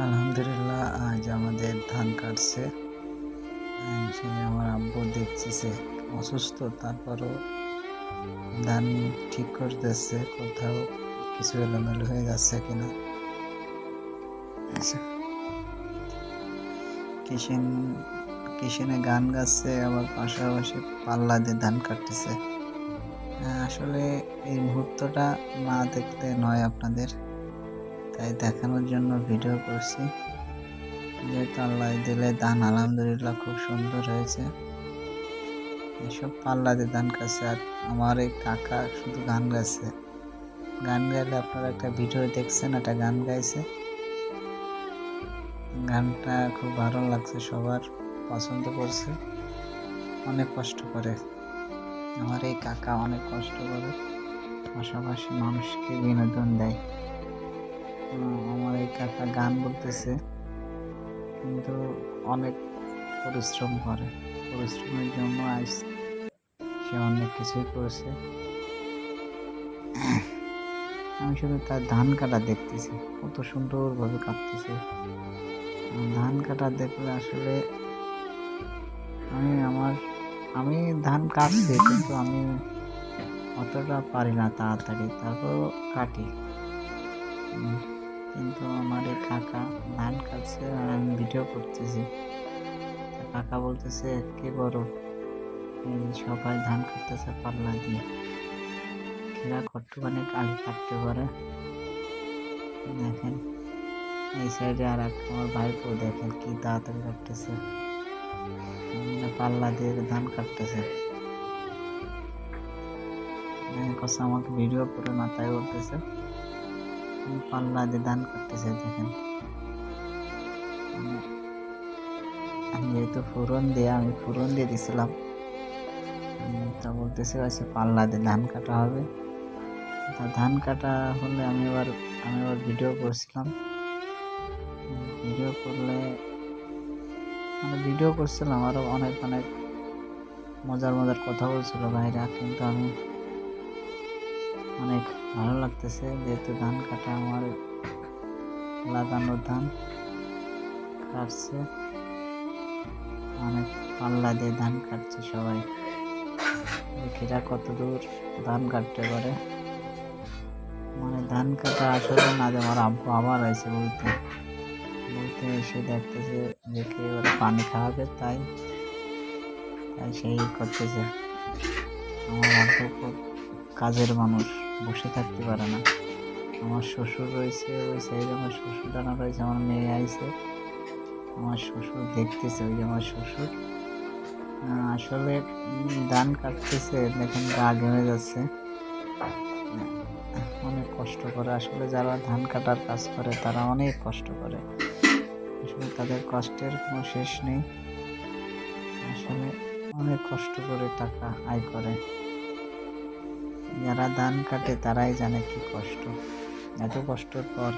আলহামদুলিল্লাহ আজ আমাদের ধান কাটছে। সে আমার আব্বু দেখতেছে অসুস্থ, তারপরও ধান ঠিক করতেছে, কোথাও কিছু এলোমেলো হয়ে যাচ্ছে কিনা। কিষেন কিষেনে গান গাচ্ছে, আবার পাশাপাশি পাল্লা দিয়ে ধান কাটতেছে। আসলে এই মুহূর্তটা না দেখলে নয় আপনাদের, তাই দেখানোর জন্য ভিডিও করছি। যেহেতু আল্লাহ দিলে ধান আলহামদুলিল্লাহ খুব সুন্দর হয়েছে। এসব পাল্লা দিয়ে ধান কাটছে, আর আমার এই কাকা শুধু গান গাইছে। গান গাইলে আপনারা একটা ভিডিও দেখছেন, একটা গান গাইছে, গানটা খুব ভালো লাগছে, সবার পছন্দ করছে। অনেক কষ্ট করে আমার এই কাকা, অনেক কষ্ট করে, পাশাপাশি মানুষকে বিনোদন দেয়। আমার এই কাকা গান বলতেছে, কিন্তু অনেক পরিশ্রম করে। পরিশ্রমের জন্য আজ সে অনেক কিছুই করেছে। আমি শুধু তার ধান কাটা দেখতেছি, কত সুন্দরভাবে কাটতেছে। ধান কাটা দেখলে আসলে আমি ধান কাটছি, কিন্তু আমি অতটা পারি না তাড়াতাড়ি, তারপরও কাটি। কিন্তু আমার এই কাকা ধান কাটছে আর আমি ভিডিও করতেছি। কাকা বলতেছে, কি বড় সবাই ধান কাটতেছে পাল্লা দিয়ে, এরা কতখানি আগে কাটতে পারে। দেখেন এই সাইডে আর একটা আমার ভাইপো, দেখেন কি তাড়াতাড়ি কাটতেছে, পাল্লা দিয়ে ধান কাটতেছে। কথা আমাকে ভিডিও করে মাথায় উঠতেছে, পাল্লা দিয়ে ধান কাটতেছে। দেখেন যেহেতু আমি ফোড়ন দিয়ে দিছিলাম, তা বলতেছে হচ্ছে পাল্লা দিয়ে ধান কাটা হবে। তা ধান কাটা হলে আমি এবার ভিডিও করছিলাম। ভিডিও করছিলাম আরো অনেক মজার কথা বলছিল ভাইরা, কিন্তু আমি অনেক ভালো লাগতেছে, যেহেতু ধান কাটা আমার লাগানো ধান কাটছে, অনেক পাল্লা দিয়ে ধান কাটছে সবাই। এরা কত দূর ধান কাটতে পারে। ধান কাটা আসলে না, যে আমার আব্বু আবার আছে বলতে এসে দেখতেছে যে কেউ পানি খাওয়াবে, তাই সেই করতেছে। আমার আব্বু খুব কাজের মানুষ, বসে থাকতে পারে না। আমার শ্বশুর রয়েছে ওই সাইডে, আমার শ্বশুর ডানা রয়েছে, আমার মেয়ে আইছে, আমার শ্বশুর দেখতেছে, ওই যে আমার শ্বশুর আসলে ধান কাটতেছে। দেখেন গা ঘেমে যাচ্ছে, অনেক কষ্ট করে। আসলে যারা ধান কাটার কাজ করে তারা অনেক কষ্ট করে, আসলে তাদের কষ্টের কোনো শেষ নেই। আসলে অনেক কষ্ট করে টাকা আয় করে। যারা ধান কাটে তারাই জানে কি কষ্ট, এত কষ্টের পর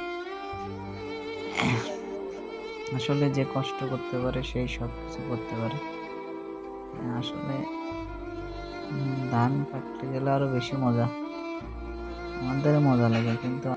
আসলে যে কষ্ট করতে পারে সেই সব কিছু করতে পারে। আসলে ধান কাটতে গেলে আরো বেশি মজা, আমাদের মজা লাগে, কিন্তু